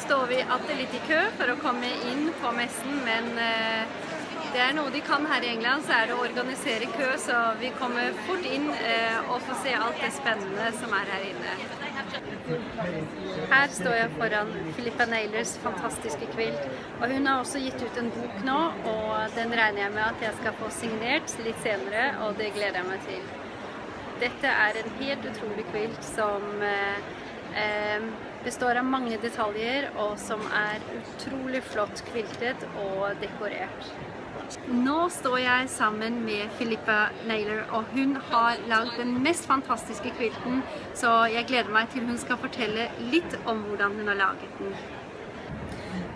står vi alltid litt i kø for å komme inn på messen, men det er noe de kan her i England, så er det å organisere kø, så vi kommer fort inn og får se alt det spennende som er her inne. Her står jeg foran Philippa Naylors fantastiske kvilt, og hun har også gitt ut en bok nå, og den regner jeg med at jeg skal få signert litt senere, og det gleder jeg meg til. Dette er en helt utrolig kvilt som består av mange detaljer, og som er utrolig flott kviltet og dekorert. Nå står jeg sammen med Philippa Naylor, og hun har laget den mest fantastiske kvilten, så jeg gleder meg til hun skal fortelle litt om hvordan hun har laget den.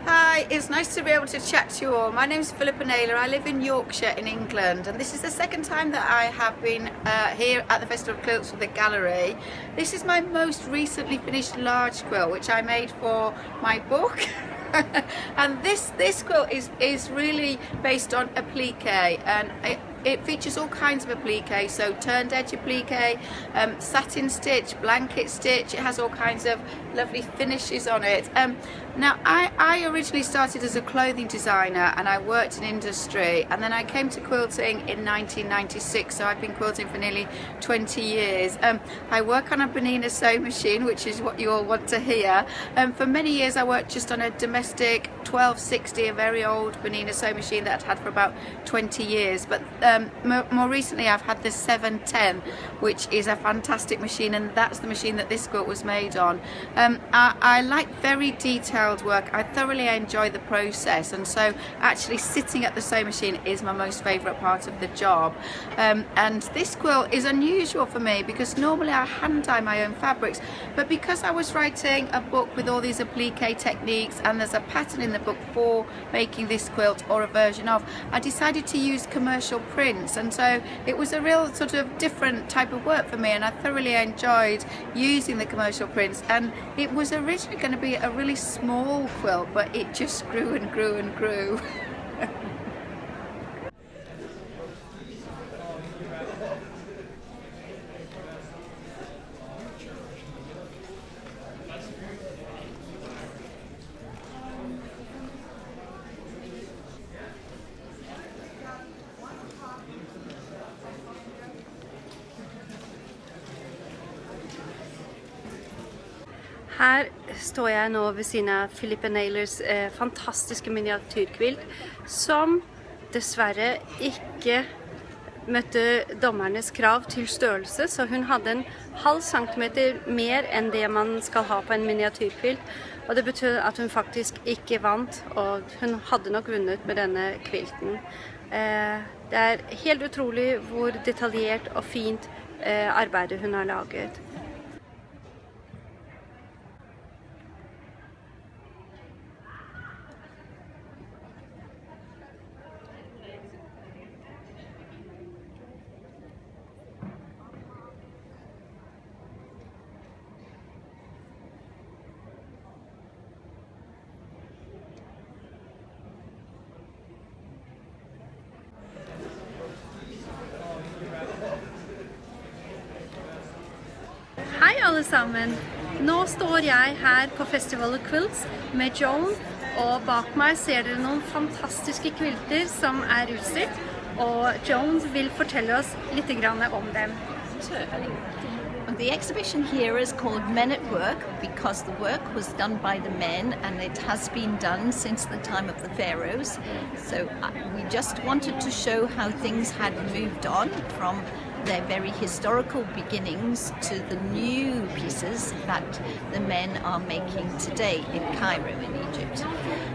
Hi, it's nice to be able to chat to you all. My name's Philippa Naylor. I live in Yorkshire in England, and this is the second time that I have been here at the Festival of Quilts with the gallery. This is my most recently finished large quilt, which I made for my book. And this quilt is really based on applique, and it features all kinds of applique, so turned edge applique, satin stitch, blanket stitch. It has all kinds of lovely finishes on it. Now I originally started as a clothing designer, and I worked in industry, and then I came to quilting in 1996, so I've been quilting for nearly 20 years. I work on a Bernina sewing machine, which is what you all want to hear. For many years I worked just on a domestic 1260, a very old Bernina sewing machine that I'd had for about 20 years, but more recently I've had the 710, which is a fantastic machine, and that's the machine that this quilt was made on. I like very detailed work. I thoroughly enjoy the process, and so actually sitting at the sewing machine is my most favourite part of the job. And this quilt is unusual for me because normally I hand dye my own fabrics, but because I was writing a book with all these applique techniques, and there's a pattern in the book for making this quilt or a version of, I decided to use commercial prints, and so it was a real sort of different type of work for me, and I thoroughly enjoyed using the commercial prints. And it was originally going to be a really small quilt, but it just grew and grew and grew. Her står jeg nå ved siden av Philippa Naylors fantastiske miniatyrkvilt, som dessverre ikke møtte dommernes krav til størrelse, så hun hadde en halv centimeter mer enn det man skal ha på en miniatyrkvilt, og det betyr at hun faktisk ikke vant, og hun hadde nok vunnet med denne kvilten. Det er helt utrolig hvor detaljert og fint arbeidet hun har laget. Hei alle sammen! Nå står jeg her på Festival of Quilts med Joan, og bak meg ser dere noen fantastiske kvilter som er utstilt, og Joan vil fortelle oss litt grann om dem. The exhibition here is called Men at Work because the work was done by the men, and it has been done since the time of the pharaohs. So we just wanted to show how things had moved on from their very historical beginnings to the new pieces that the men are making today in Cairo in Egypt.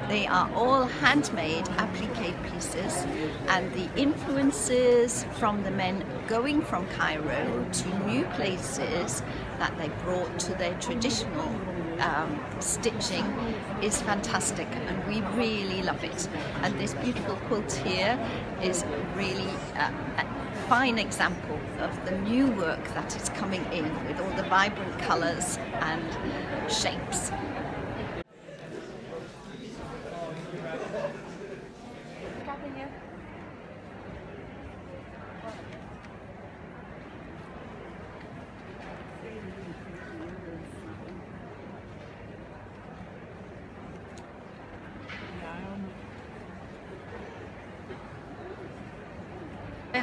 They are all handmade applique pieces, and the influences from the men going from Cairo to new places that they brought to their traditional stitching is fantastic, and we really love it. And this beautiful quilt here is really a fine example of the new work that is coming in with all the vibrant colours and shapes.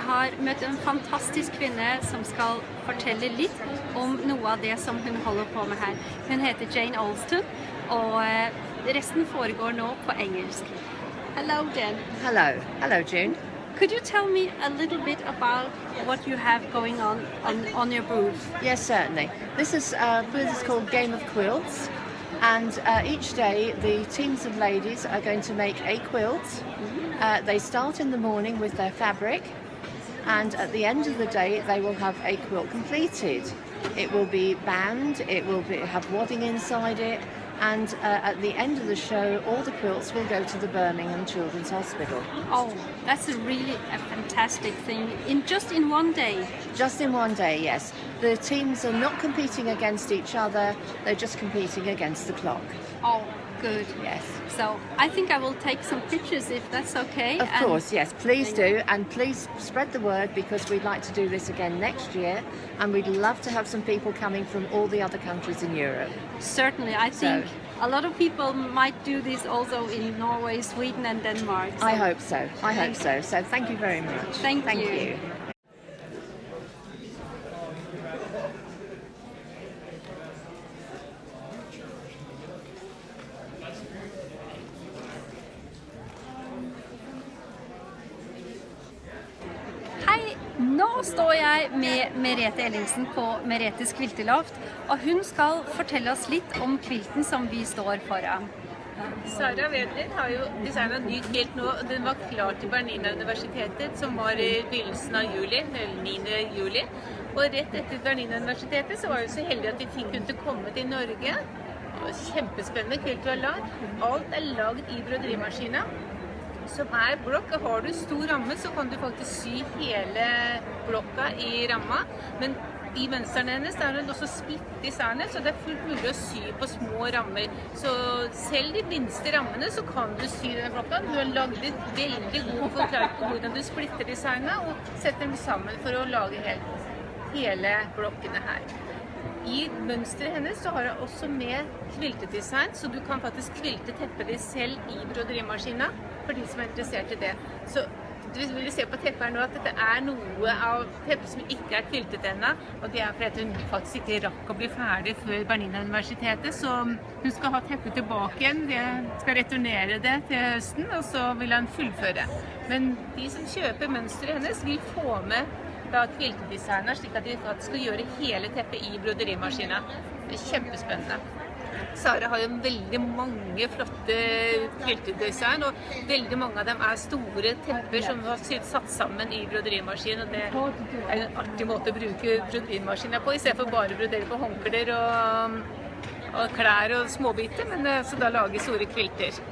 har møtt en fantastisk kvinne som skal fortelle litt om noe av det som hun holder på med her. Hun heter Jane Alston, og resten foregår nå på engelsk. Hello, Jen. Hello. Hello, June. Could you tell me a little bit about what you have going on your booth? Yes, certainly. This is called Game of Quilts, and each day the teams of ladies are going to make a quilt. They start in the morning with their fabric, and at the end of the day they will have a quilt completed. It will be bound, have wadding inside it, and at the end of the show all the quilts will go to the Birmingham Children's Hospital. Oh, that's really a fantastic thing. Just in one day? Just in one day, yes. The teams are not competing against each other, they're just competing against the clock. Oh, good. Yes. So I think I will take some pictures if that's okay. Of course, yes, please do, and please spread the word, because we'd like to do this again next year, and we'd love to have some people coming from all the other countries in Europe. Certainly, I think a lot of people might do this also in Norway, Sweden and Denmark. So I hope so. So thank you very much. Thank you. Hei, nå står jeg med Merete Ellingsen på Meretes Kvilteloft, og hun skal fortelle oss litt om kvilten som vi står foran. Sara Wedler har jo designet ny kvilt nå, og den var klar til Bernina-universitetet, som var i begynnelsen av juli, eller 9. juli. Og rett etter Bernina-universitetet så var vi så heldige at vi kunne komme til Norge. Kjempespennende kvilt vi har lagd. Alt er laget i broderimaskina, som er blokk. Har du stor ramme, så kan du faktisk sy hele blokka i ramma. Men i mønstrene hennes er det også splitt designet, så det er fullt mulig å sy på små rammer. Så selv de minste rammene så kan du sy denne blokka. Du har laget et veldig god forklaring på hvordan du splitter designet og setter dem sammen for å lage hele blokkene her. I mønstret hennes så har jeg også med kviltedesign, så du kan faktisk kvilte teppet ditt selv i broderimaskina, for de som er interessert i det. Så du vil se på teppet her nå at dette er noe av teppet som ikke er kviltet ennå, og det er fordi hun faktisk ikke rakk å bli ferdig før Bernina-universitetet, så hun skal ha teppet tilbake igjen, jeg skal returnere det til høsten, og så vil han fullføre. Men de som kjøper mønstret hennes vil få med kviltedesigner, slik at de faktisk skal gjøre hele teppet i broderimaskina. Det er kjempespennende. Sara har jo veldig mange flotte kviltedesign, og veldig mange av dem er store tepper som har satt sammen i broderimaskin, og det er en artig måte å bruke broderimaskina på, i stedet for bare å brodere på håndklær og klær og småbiter, men så da lage store kvilter.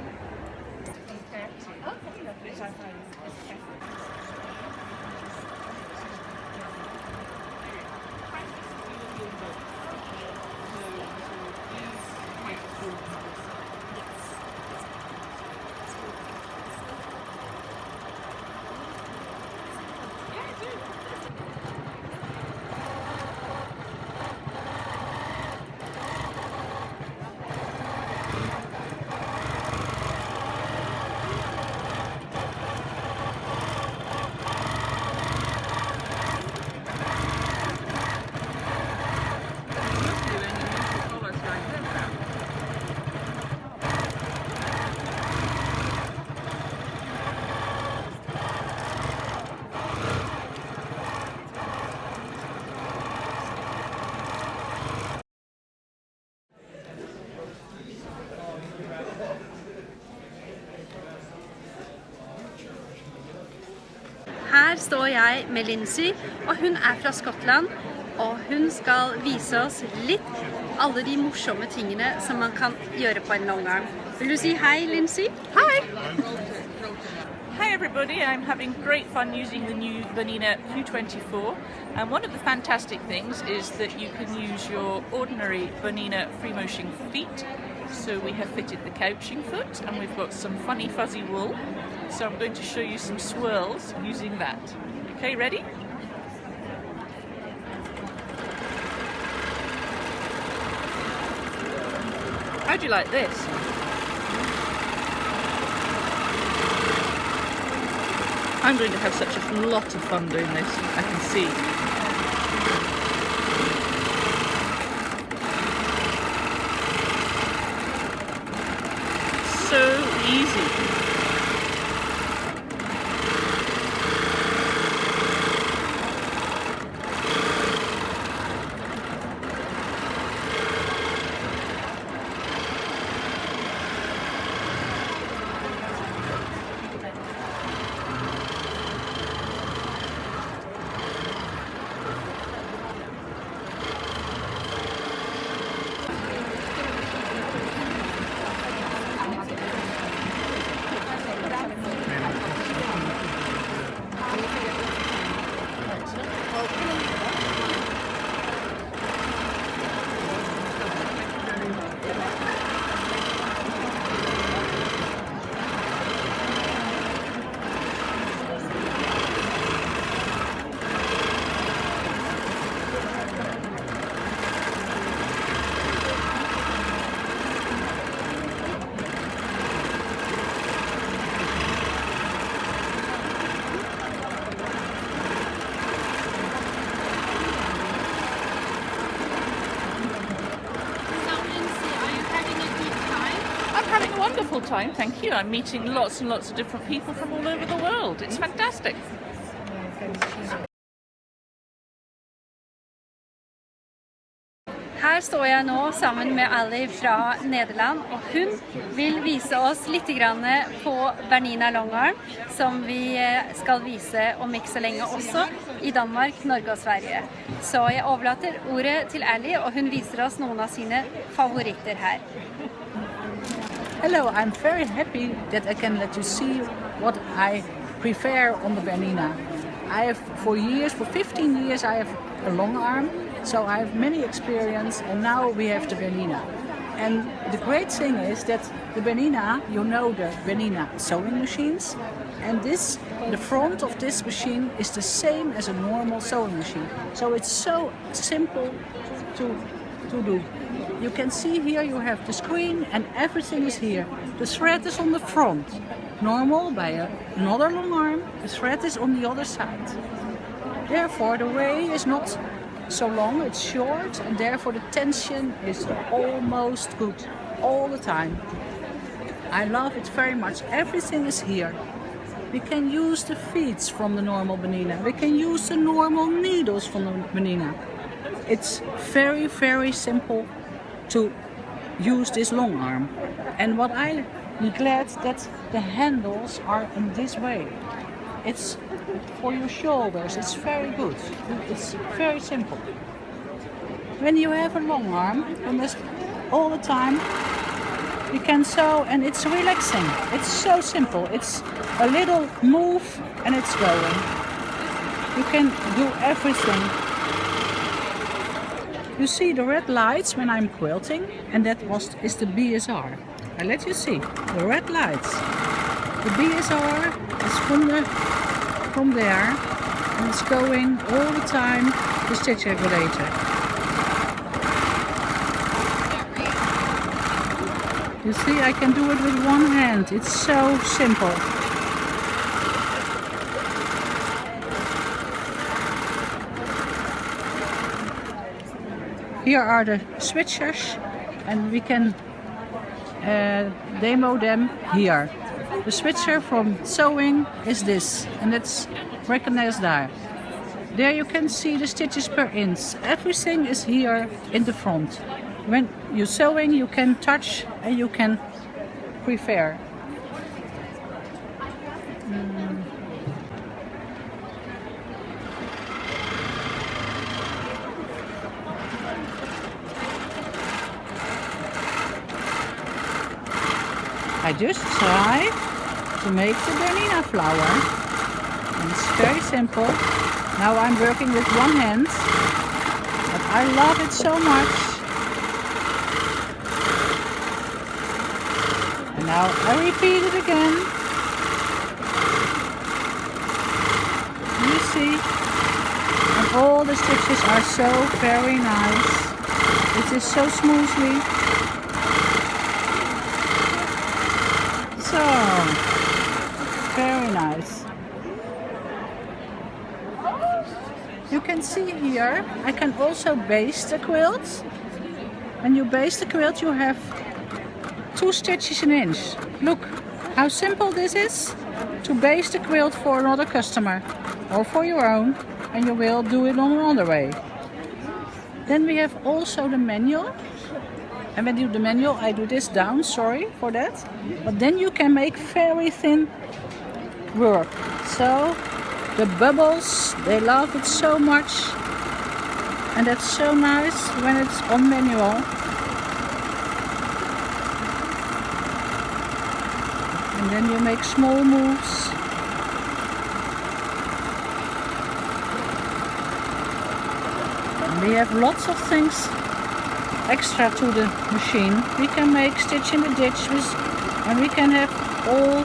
Her står jeg med Lindsay, og hun er fra Skottland, og hun skal vise oss litt alle de morsomme tingene som man kan gjøre på en longarm. Vil du si hei, Lindsay? Hi! Hi everybody, I'm having great fun using the new Bernina Q24, and one of the fantastic things is that you can use your ordinary Bernina free motion feet. So we have fitted the couching foot, and we've got some funny fuzzy wool. So I'm going to show you some swirls using that. Okay, ready? How do you like this? I'm going to have such a lot of fun doing this, I can see. So easy. Having a wonderful time, thank you. I'm meeting lots and lots of different people from all over the world. It's fantastic. Her står jeg nå sammen med Ali fra Nederland, og hun vil vise oss litt på Bernina Longarm, som vi skal vise om ikke så lenge også i Danmark, Norge og Sverige. Så jeg overlater ordet til Ali, og hun viser oss noen av sine favoritter her. Hello, I'm very happy that I can let you see what I prefer on the Bernina. I have for 15 years I have a long arm, so I have many experience, and now we have the Bernina. And the great thing is that the Bernina, you know the Bernina sewing machines, and the front of this machine is the same as a normal sewing machine. So it's so simple to do. You can see here you have the screen and everything is here. The thread is on the front. Normal by another long arm, the thread is on the other side. Therefore the way is not so long, it's short, and therefore the tension is almost good all the time. I love it very much. Everything is here. We can use the feeds from the normal Bernina. We can use the normal needles from the Bernina. It's very, very simple to use this long arm. And what I'm glad that the handles are in this way. It's for your shoulders, it's very good. It's very simple. When you have a long arm, and this all the time, you can sew and it's relaxing. It's so simple. It's a little move and it's going. You can do everything. You see the red lights when I'm quilting, and that is the BSR. I let you see the red lights. The BSR is from there, and it's going all the time, the stitch regulator. You see, I can do it with one hand. It's so simple. Here are the switchers, and we can demo them here. The switcher from sewing is this, and it's recognized there. There you can see the stitches per inch. Everything is here in the front. When you're sewing, you can touch and you can prefer. I just try to make the Bernina flower. And it's very simple. Now I'm working with one hand, but I love it so much. And now I repeat it again. You see, and all the stitches are so very nice. It is so smoothly. So, very nice. You can see here, I can also baste a quilt. When you baste a quilt, you have 2 stitches an inch. Look how simple this is to baste a quilt for another customer or for your own, and you will do it on another way. Then we have also the manual. And when you do the manual, I do this down, sorry for that. But then you can make very thin work. So the bubbles, they love it so much. And that's so nice when it's on manual. And then you make small moves. And we have lots of things extra to the machine. We can make stitch in the ditch and we can have all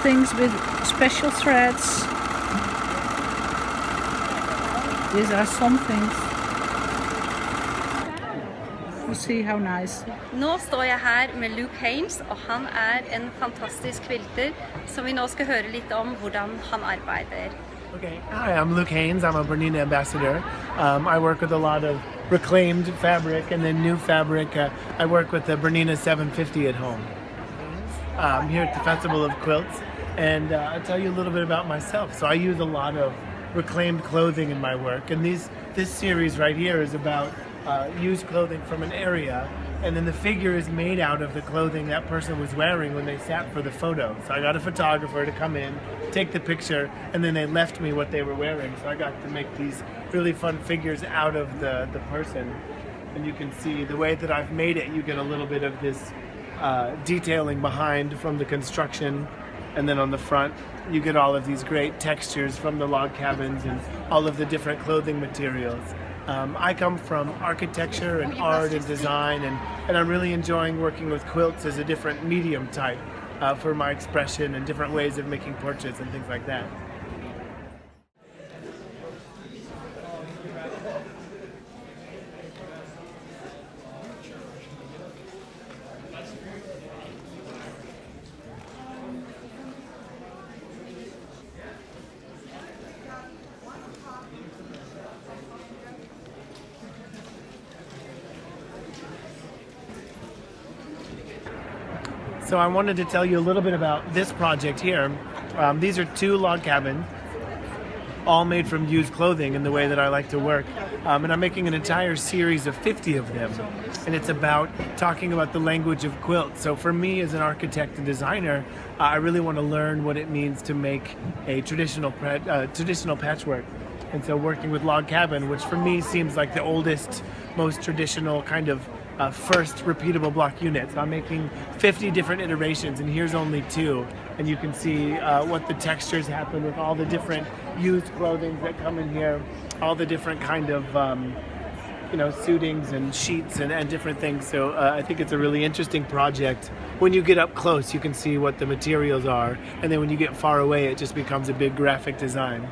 things with special threads. These are some things. You see how nice. Nå står jeg her med Luke Haynes, og han en fantastisk quilter, som vi nå skal høre litt om hvordan han arbeider. Okay, hi, I'm Luke Haynes. I'm a Bernina ambassador. I work with a lot of reclaimed fabric and then new fabric. I work with the Bernina 750 at home. I'm here at the Festival of Quilts, and I'll tell you a little bit about myself. So I use a lot of reclaimed clothing in my work, and this series right here is about used clothing from an area, and then the figure is made out of the clothing that person was wearing when they sat for the photo. So I got a photographer to come in, take the picture, and then they left me what they were wearing. So I got to make these really fun figures out of the person. And you can see the way that I've made it, you get a little bit of this detailing behind from the construction, and then on the front you get all of these great textures from the log cabins and all of the different clothing materials. I come from architecture and art and design, and I'm really enjoying working with quilts as a different medium type for my expression and different ways of making portraits and things like that. So I wanted to tell you a little bit about this project here. These are 2 log cabins, all made from used clothing in the way that I like to work. And I'm making an entire series of 50 of them. And it's about talking about the language of quilts. So for me as an architect and designer, I really want to learn what it means to make a traditional patchwork. And so working with log cabin, which for me seems like the oldest, most traditional kind of first repeatable block unit. So I'm making 50 different iterations, and here's only 2. And you can see what the textures happen with all the different used clothing that come in here, all the different kind of suitings and sheets and different things. So I think it's a really interesting project. When you get up close, you can see what the materials are, and then when you get far away, it just becomes a big graphic design.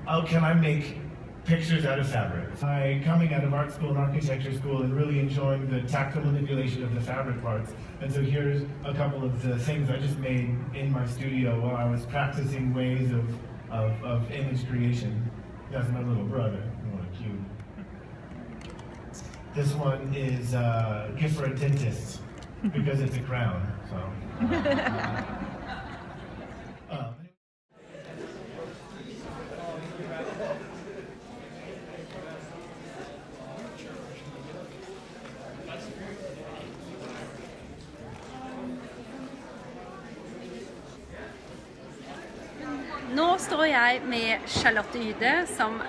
How can I make pictures out of fabric? I'm coming out of art school and architecture school and really enjoying the tactile manipulation of the fabric parts. And so here's a couple of the things I just made in my studio while I was practicing ways of image creation. That's my little brother. What cute. This one is a gift for a dentist because it's a crown. So. Nå står jeg med Charlotte Yde, som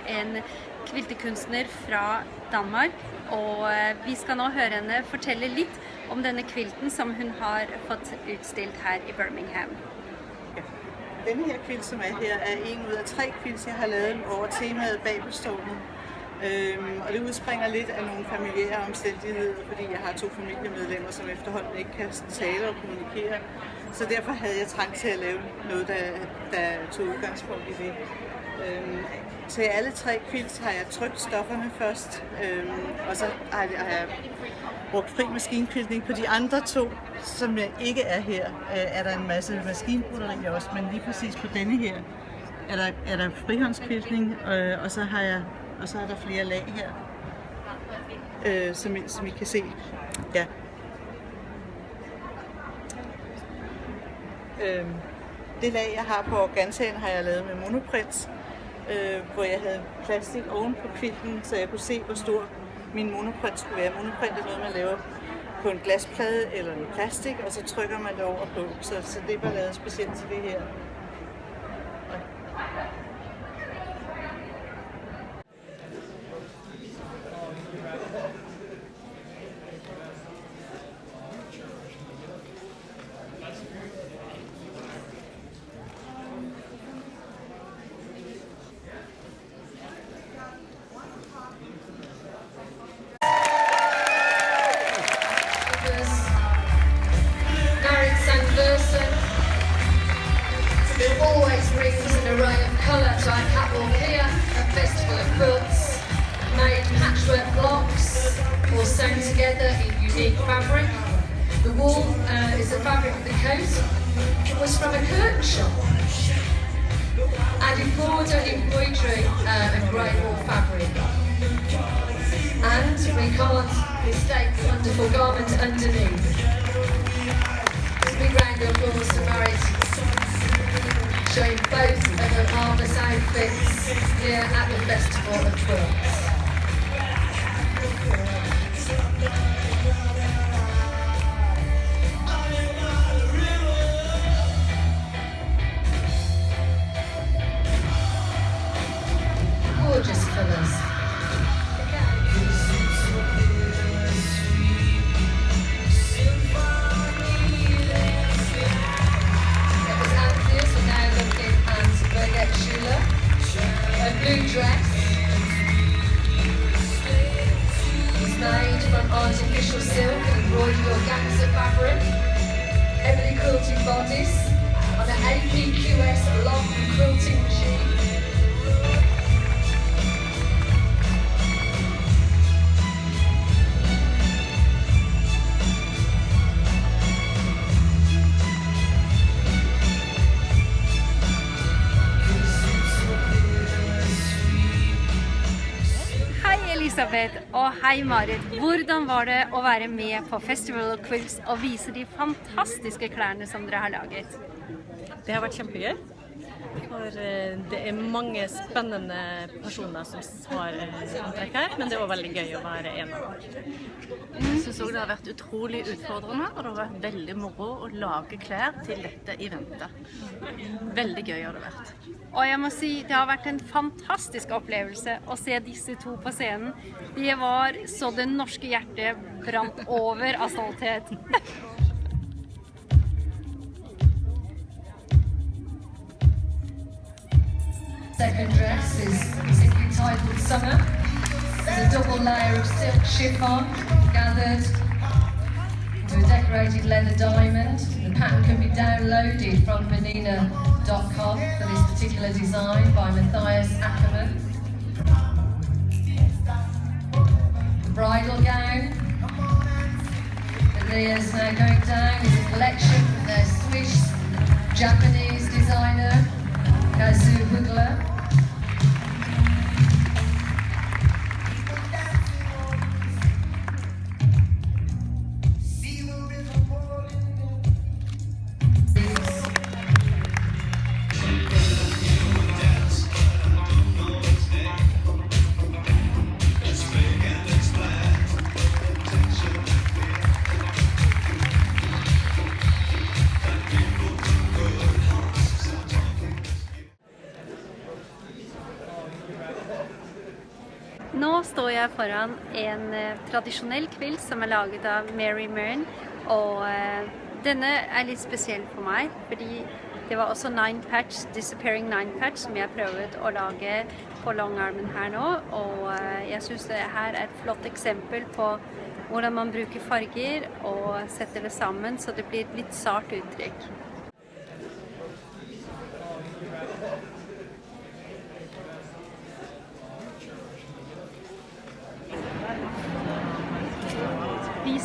en kviltekunstner fra Danmark, og vi skal nå høre henne fortelle litt om denne kvilten som hun har fått utstilt her i Birmingham. Denne her kvilt, som her, en ud af 3 kvilts, jeg har lavet over temaet Babelstårnet. Og det udspringer lidt af nogle familiære omstændigheder, fordi jeg har 2 familiemedlemmer, som efterhånden ikke kan tale og kommunikere. Så derfor havde jeg trang til at lave noget, der tog udgangspunkt i det. Til alle 3 quilts har jeg trykt stofferne først, og så har jeg brugt fri maskinkviltning. På de andre 2, som jeg ikke er her, er der en masse maskinbroderi også, men lige præcis på denne her er der frihåndskviltning, og så er der flere lag her, som I kan se. Ja. Det lag, jeg har på organsagen, har jeg lavet med monoprint, hvor jeg havde plastik oven på quilten, så jeg kunne se, hvor stor min monoprint skulle være. Monoprint er noget, man laver på en glasplade eller en plastik, og så trykker man det over på. Så det var lavet specielt til det her. Fabric. The wool is the fabric of the coat. It was from a curtain shop. And embroidery and grey wool fabric. And we can't mistake the wonderful garment underneath. It's a big round of applause to Marit, showing both of her marvellous outfits here at the Festival of Quilts. Gorgeous colours. It was Antheus, we're now looking at Birgit Schuler. A blue dress. It's made from artificial silk and embroidered organza fabric. Heavily quilted bodice on an APQS long quilting machine. Elisabeth og hei Marit, hvordan var det å være med på Festival of Quilts og vise de fantastiske klærne som dere har laget? Det har vært kjempegøy, for det er mange spennende personer som har antrekk her, men det er også veldig gøy å være en av dem. Jeg synes også det har vært utrolig utfordrende, og det har vært veldig moro å lage klær til dette eventet. Veldig gøy har det vært. Og jeg må si, det har vært en fantastisk opplevelse å se disse 2 på scenen. Det var så det norske hjertet brant over av stolthet. Second dress is simply titled Summer. There's a double layer of silk chiffon gathered to a decorated leather diamond. The pattern can be downloaded from Bernina.com for this particular design by Matthias Ackerman. The bridal gown that is now going down is a collection from their Swiss-Japanese designer Kazu Hugler. Nå står jeg foran en tradisjonell kvilt som er laget av Mary Myrn, og denne er litt spesiell for meg, fordi det var også Disappearing Nine Patch som jeg prøvde å lage på longarmen her nå, og jeg synes det her er et flott eksempel på hvordan man bruker farger og setter det sammen så det blir et litt sart uttrykk.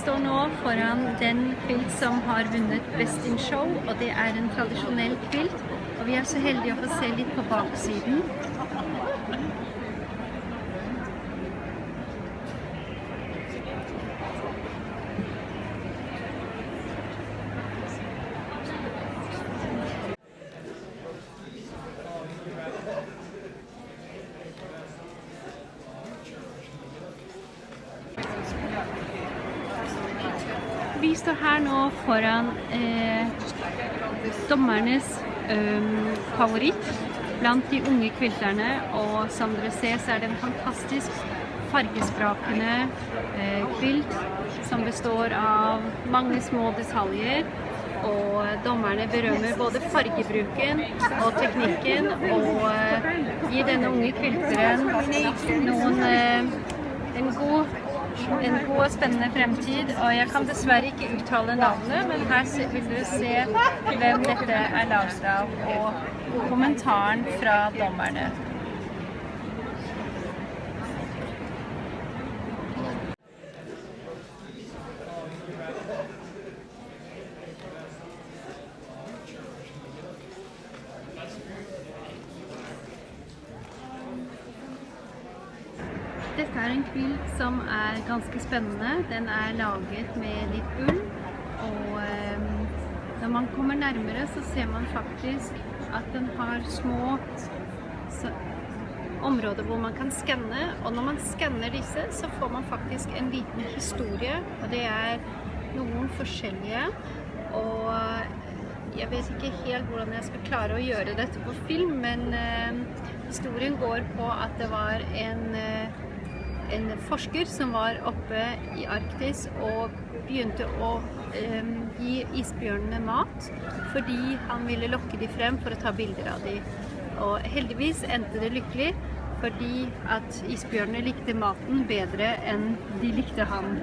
står nå foran den kvilt som har vunnet Best in Show, og det en tradisjonell kvilt. Og vi så heldige å få se litt på baksiden. Vi står her nå foran dommernes favoritt blant de unge kvilterne, og som dere ser så det en fantastisk fargesprakende kvilt som består av mange små detaljer, og dommerne berømmer både fargebruken og teknikken, og gir denne unge kvilteren en god og spennende fremtid, og jeg kan dessverre ikke uttale navnet, men her vil dere se hvem dette laget av, og kommentaren fra dommerne. Dette en kvilt som ganske spennende. Den laget med litt ull, og når man kommer nærmere så ser man faktisk at den har små områder hvor man kan skanne, og når man skanner disse så får man faktisk en liten historie, og det noen forskjellige, og jeg vet ikke helt hvordan jeg skal klare å gjøre dette på film, men historien går på at det var en forsker som var oppe i Arktis og begynte å gi isbjørnene mat fordi han ville lokke de frem for å ta bilder av de. Og heldigvis endte det lykkelig fordi at isbjørnene likte maten bedre enn de likte han.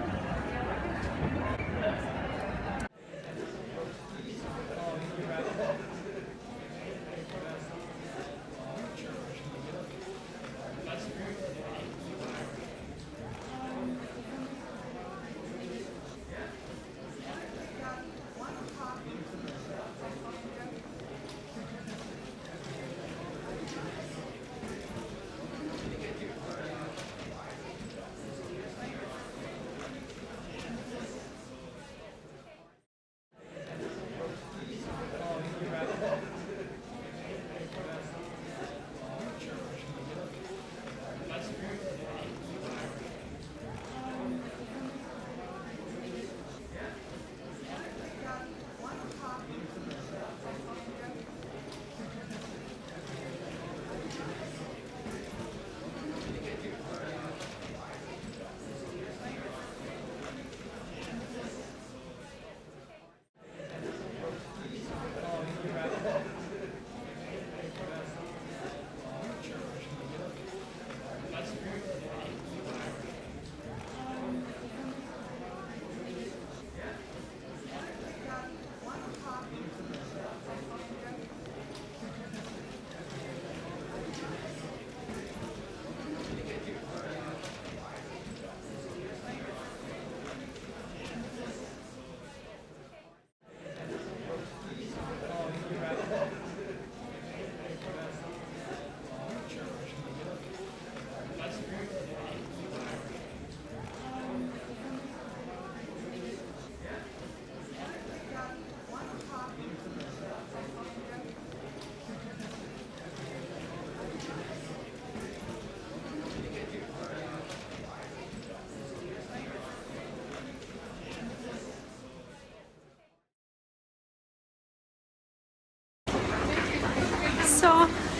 Så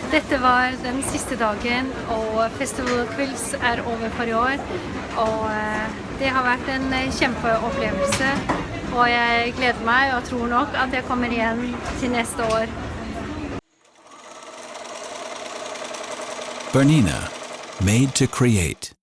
dette var den siste dagen, og Festival of Quilts over for i år, og det har vært en kjempeopplevelse, og jeg gleder meg og tror nok at jeg kommer igjen til neste år. Bernina, made to create.